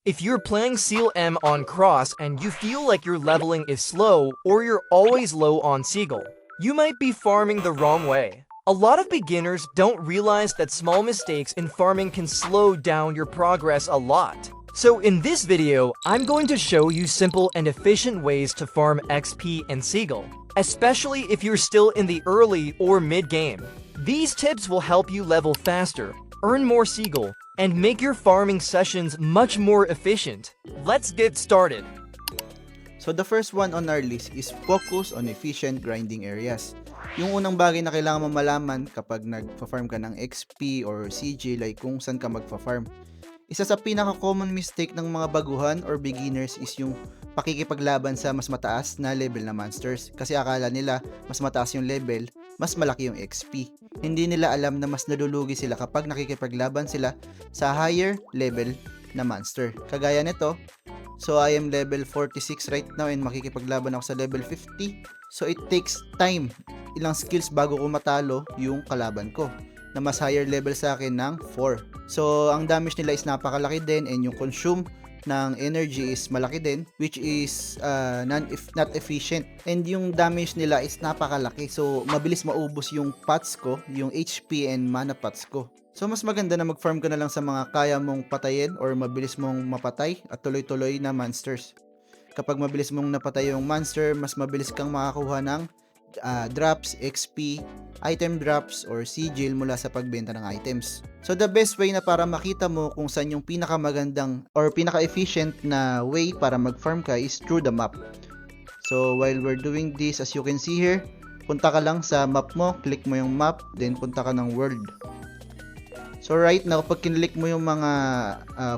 If you're playing Seal M on Cross and you feel like your leveling is slow or you're always low on Seagull, you might be farming the wrong way. A lot of beginners don't realize that small mistakes in farming can slow down your progress a lot. So in this video, I'm going to show you simple and efficient ways to farm XP and Seagull, especially if you're still in the early or mid-game. These tips will help you level faster, earn more Seagull, and make your farming sessions much more efficient. Let's get started. So the first one on our list is focus on efficient grinding areas. Yung unang bagay na kailangan mo malaman kapag nagfa-farm ka ng XP or CG ay kung saan ka magfa-farm. Isa sa pinaka-common mistake ng mga baguhan or beginners is yung pakikipaglaban sa mas mataas na level na monsters kasi akala nila mas mataas yung level, mas malaki yung XP. Hindi nila alam na mas nalulugi sila kapag nakikipaglaban sila sa higher level na monster. Kagaya nito, so I am level 46 right now and makikipaglaban ako sa level 50. So it takes time, ilang skills bago ko matalo yung kalaban ko na mas higher level sa akin ng 4. So ang damage nila is napakalaki din and yung consume ng energy is malaki din, which is not efficient, and yung damage nila is napakalaki, so mabilis maubos yung pots ko, yung HP and mana pots ko. So mas maganda na mag-farm ka na lang sa mga kaya mong patayin or mabilis mong mapatay at tuloy-tuloy na monsters. Kapag mabilis mong napatay yung monster, mas mabilis kang makakuha ng drops, XP, item drops, or sigil mula sa pagbenta ng items. So the best way na para makita mo kung saan yung pinakamagandang or pinaka-efficient na way para mag-farm ka is through the map. So while we're doing this, as you can see here, punta ka lang sa map mo, click mo yung map, then punta ka ng world. So right now, pag kinlik mo yung mga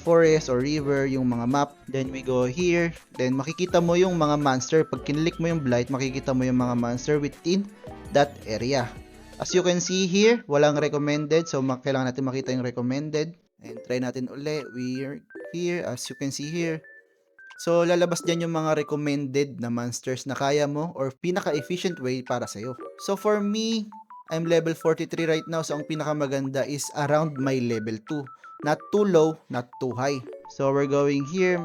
forest or river, yung mga map, then we go here, then makikita mo yung mga monster. Pag kinlik mo yung blight, makikita mo yung mga monster within that area. As you can see here, walang recommended, so kailangan natin makita yung recommended. And try natin uli, we're here, as you can see here. So lalabas dyan yung mga recommended na monsters na kaya mo or pinaka-efficient way para sa'yo. So for me, I'm level 43 right now, so ang pinakamaganda is around my level 2. Not too low, not too high. So we're going here,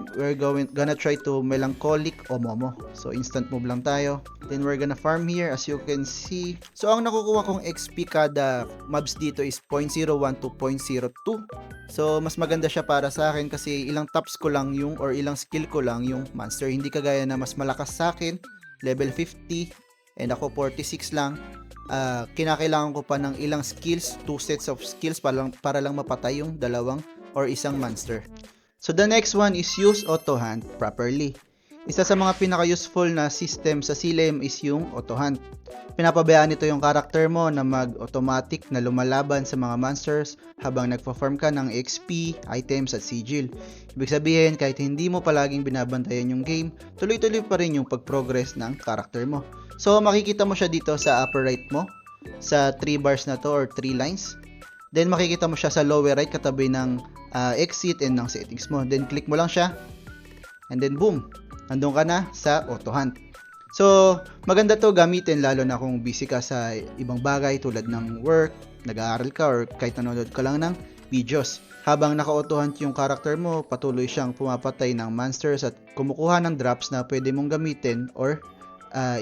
gonna try to Melancholic o Momo. So instant move lang tayo. Then we're gonna farm here, as you can see. So ang nakukuha kong XP kada mobs dito is 0.01 to 0.02. So mas maganda siya para sa akin kasi ilang taps ko lang yung or ilang skill ko lang yung monster. Hindi kagaya na mas malakas sa akin, level 50 and ako 46 lang. Kinakailangan ko pa ng ilang skills, 2 sets of skills para lang mapatay yung dalawang or isang monster. So the next one is use auto hunt properly. Isa sa mga pinaka-useful na system sa CLM is yung auto hunt. Pinapabayaan nito yung character mo na mag-automatic na lumalaban sa mga monsters habang nagpa-farm ka ng XP, items at sigil. Ibig sabihin, kahit hindi mo palaging binabantayan yung game, tuloy-tuloy pa rin yung pag-progress ng character mo. So makikita mo siya dito sa upper right mo, sa 3 bars na to or 3 lines. Then makikita mo siya sa lower right katabi ng exit and ng settings mo. Then click mo lang siya and then boom, nandun ka na sa auto hunt. So maganda to gamitin lalo na kung busy ka sa ibang bagay tulad ng work, nag-aaral ka or kahit nanonood ka lang ng videos. Habang naka-auto hunt yung character mo, patuloy siyang pumapatay ng monsters at kumukuha ng drops na pwede mong gamitin or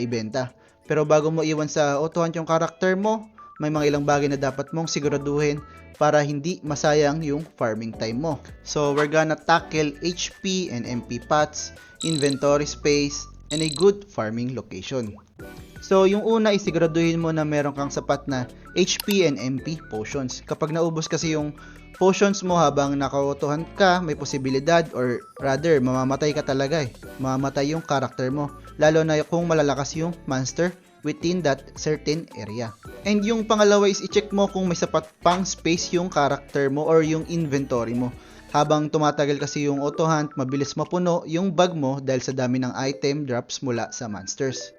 ibenta. Pero bago mo iwan sa auto hunt yung character mo, may mga ilang bagay na dapat mong siguraduhin para hindi masayang yung farming time mo. So we're gonna tackle HP and MP pots, inventory space, and a good farming location. So yung una is siguraduhin mo na meron kang sapat na HP and MP potions. Kapag naubos kasi yung potions mo habang naka-auto hunt ka, may posibilidad or rather mamamatay ka talaga mamamatay yung character mo, lalo na kung malalakas yung monster within that certain area. And yung pangalawa is i-check mo kung may sapat pang space yung character mo or yung inventory mo. Habang tumatagal kasi yung auto hunt, mabilis mapuno yung bag mo dahil sa dami ng item drops mula sa monsters.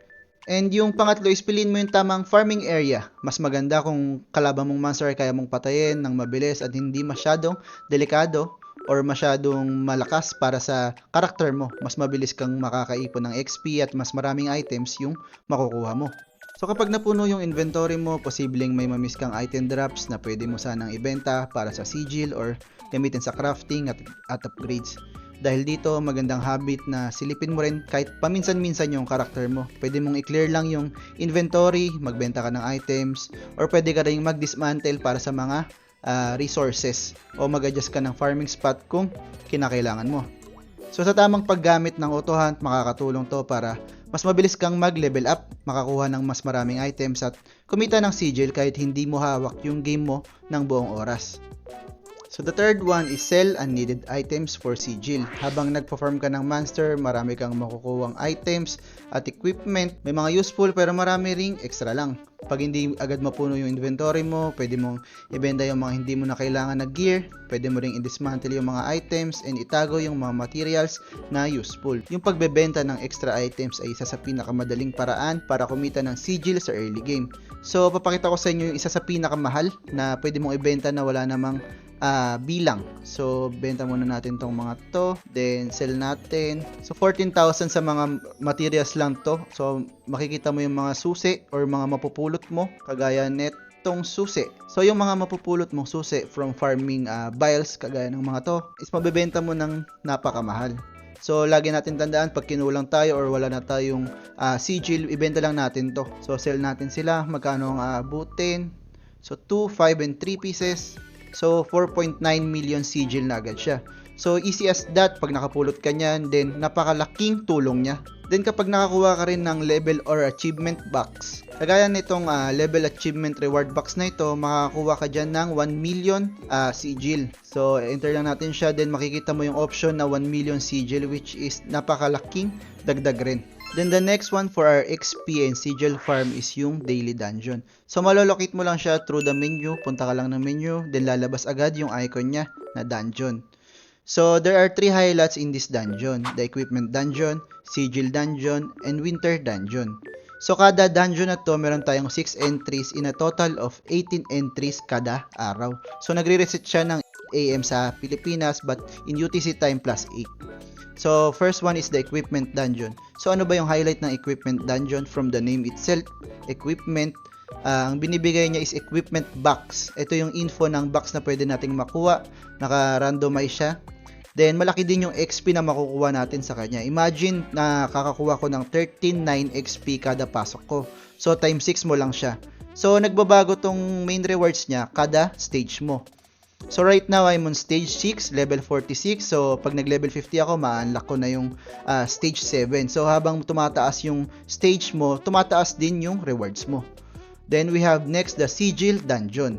And yung pangatlo is piliin mo yung tamang farming area. Mas maganda kung kalaban mong monster ay kaya mong patayin ng mabilis at hindi masyadong delikado or masyadong malakas para sa karakter mo. Mas mabilis kang makakaipon ng XP at mas maraming items yung makukuha mo. So kapag napuno yung inventory mo, posibleng may mamiss kang item drops na pwede mo sanang ibenta para sa sigil or gamitin sa crafting at upgrades. Dahil dito, magandang habit na silipin mo rin kahit paminsan-minsan yung karakter mo. Pwede mong i-clear lang yung inventory, magbenta ka ng items, or pwede ka rin mag-dismantle para sa mga resources o mag-adjust ka ng farming spot kung kinakailangan mo. So sa tamang paggamit ng auto hunt, makakatulong to para mas mabilis kang mag-level up, makakuha ng mas maraming items at kumita ng sigil kahit hindi mo hawak yung game mo ng buong oras. So the third one is sell unneeded items for sigil. Habang nagpa-farm ka ng monster, marami kang makukuhang items at equipment. May mga useful pero marami ring extra lang. Pag hindi agad mapuno yung inventory mo, pwede mong ibenta yung mga hindi mo na kailangan na gear. Pwede mo ring i-dismantle yung mga items and itago yung mga materials na useful. Yung pagbebenta ng extra items ay isa sa pinakamadaling paraan para kumita ng sigil sa early game. So papakita ko sa inyo yung isa sa pinakamahal na pwede mong ibenta na wala namang bilang. So, benta muna natin tong mga to. Then, sell natin. So, 14,000 sa mga materials lang to. So, makikita mo yung mga susi or mga mapupulot mo. Kagaya netong susi. So, yung mga mapupulot mong susi from farming vials, kagaya ng mga to, is mabibenta mo ng napakamahal. So, lagi natin tandaan, pag kinulang tayo or wala na tayong sigil, ibenta lang natin to. So, sell natin sila. Magkano ang abutin? So, 2, 5, and 3 pieces. So, 4.9 million sigil na agad siya. So, easy as that. Pag nakapulot ka niyan, then napakalaking tulong niya. Then, kapag nakakuha ka rin ng level or achievement box, kagaya nitong level achievement reward box na ito, makakakuha ka dyan ng 1 million sigil. So, enter lang natin siya. Then, makikita mo yung option na 1 million sigil, which is napakalaking dagdag rin. Then the next one for our XP and sigil farm is yung daily dungeon. So malolocate mo lang siya through the menu, punta ka lang ng menu, then lalabas agad yung icon niya na dungeon. So there are 3 highlights in this dungeon: the equipment dungeon, sigil dungeon, and winter dungeon. So kada dungeon na to, meron tayong 6 entries in a total of 18 entries kada araw. So nagre-reset siya ng AM sa Pilipinas but in UTC time plus 8. So, first one is the equipment dungeon. So, ano ba yung highlight ng equipment dungeon? From the name itself, equipment, ang binibigay niya is equipment box. Ito yung info ng box na pwede nating makuha. Naka-randomize siya. Then, malaki din yung XP na makukuha natin sa kanya. Imagine na kakakuha ko ng 13.9 XP kada pasok ko. So, times 6 mo lang siya. So, nagbabago tong main rewards niya kada stage mo. So right now, I'm on stage 6, level 46. So pag nag-level 50 ako, ma-unlock ko na yung stage 7. So habang tumataas yung stage mo, tumataas din yung rewards mo. Then we have next the sigil dungeon.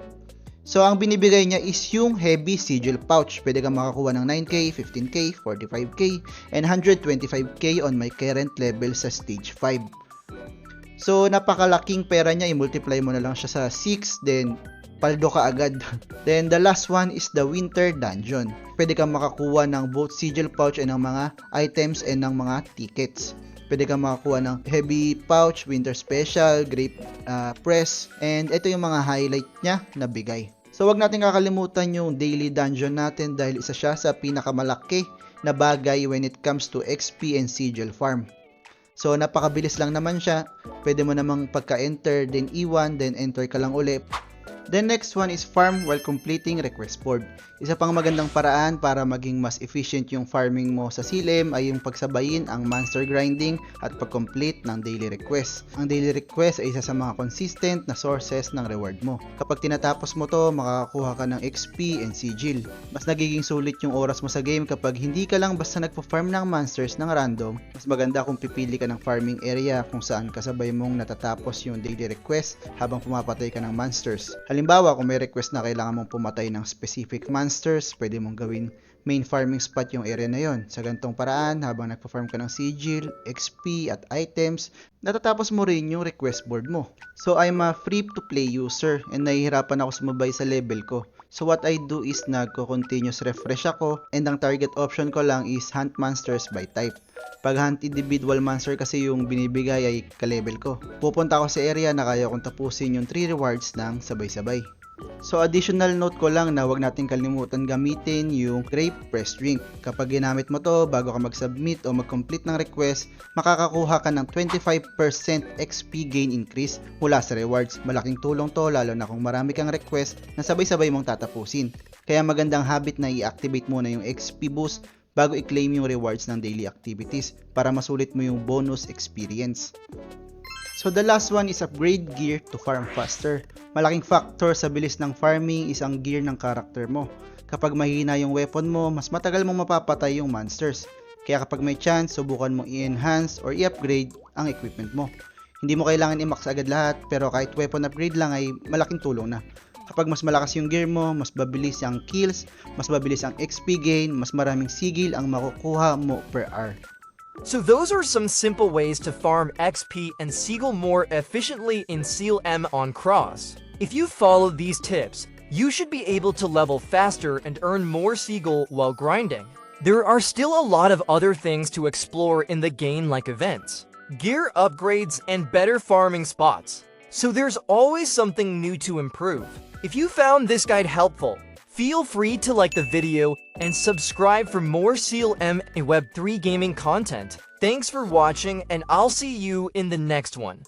So ang binibigay niya is yung heavy sigil pouch. Pwede kang makakuha ng 9k, 15k, 45k, and 125k on my current level sa stage 5. So napakalaking pera niya, i-multiply mo na lang siya sa 6, then paldo ka agad. Then the last one is the winter dungeon. Pwede kang makakuha ng both sigil pouch and ng mga items and ng mga tickets. Pwede kang makakuha ng heavy pouch, winter special, grape press, and ito yung mga highlight niya na bigay. So wag natin kakalimutan yung daily dungeon natin dahil isa siya sa pinakamalaki na bagay when it comes to XP and sigil farm. So napakabilis lang naman siya. Pwede mo namang pagka-enter, then iwan, then enter ka lang ulit. The next one is farm while completing request board. Isa pang magandang paraan para maging mas efficient yung farming mo sa Silem ay yung pagsabayin ang monster grinding at pag-complete ng daily request. Ang daily request ay isa sa mga consistent na sources ng reward mo. Kapag tinatapos mo to, makakakuha ka ng XP and sigil. Mas nagiging sulit yung oras mo sa game kapag hindi ka lang basta nagpo-farm ng monsters ng random. Mas maganda kung pipili ka ng farming area kung saan kasabay mong natatapos yung daily request habang pumapatay ka ng monsters. Halimbawa, kung may request na kailangan mong pumatay ng specific monsters, pwede mong gawin main farming spot yung area na yon. Sa ganitong paraan, habang nagpa-farm ka ng sigil, XP at items, natatapos mo rin yung request board mo. So, I'm a free-to-play user and nahihirapan ako sumabay sa level ko. So, what I do is nagko-continuous refresh ako and ang target option ko lang is hunt monsters by type. Pag hunt individual monster kasi yung binibigay ay ka-level ko. Pupunta ako sa area na kaya kong tapusin yung 3 rewards ng sabay-sabay. So additional note ko lang na wag natin kalimutan gamitin yung grape press drink. Kapag ginamit mo to bago ka mag-submit o mag-complete ng request, makakakuha ka ng 25% XP gain increase mula sa rewards. Malaking tulong to lalo na kung marami kang request na sabay-sabay mong tatapusin. Kaya magandang habit na i-activate muna yung XP boost bago i-claim yung rewards ng daily activities para masulit mo yung bonus experience. So the last one is upgrade gear to farm faster. Malaking factor sa bilis ng farming is ang gear ng character mo. Kapag mahina yung weapon mo, mas matagal mong mapapatay yung monsters. Kaya kapag may chance, subukan mong i-enhance or i-upgrade ang equipment mo. Hindi mo kailangan i-max agad lahat, pero kahit weapon upgrade lang ay malaking tulong na. Kapag mas malakas yung gear mo, mas mabilis ang kills, mas mabilis ang XP gain, mas maraming sigil ang makukuha mo per hour. So those are some simple ways to farm XP and Seagull more efficiently in Seal M on Cross. If you follow these tips, you should be able to level faster and earn more Seagull while grinding. There are still a lot of other things to explore in the game like events, gear upgrades, and better farming spots. So there's always something new to improve. If you found this guide helpful, feel free to like the video and subscribe for more Seal M and Web3 gaming content. Thanks for watching, and I'll see you in the next one.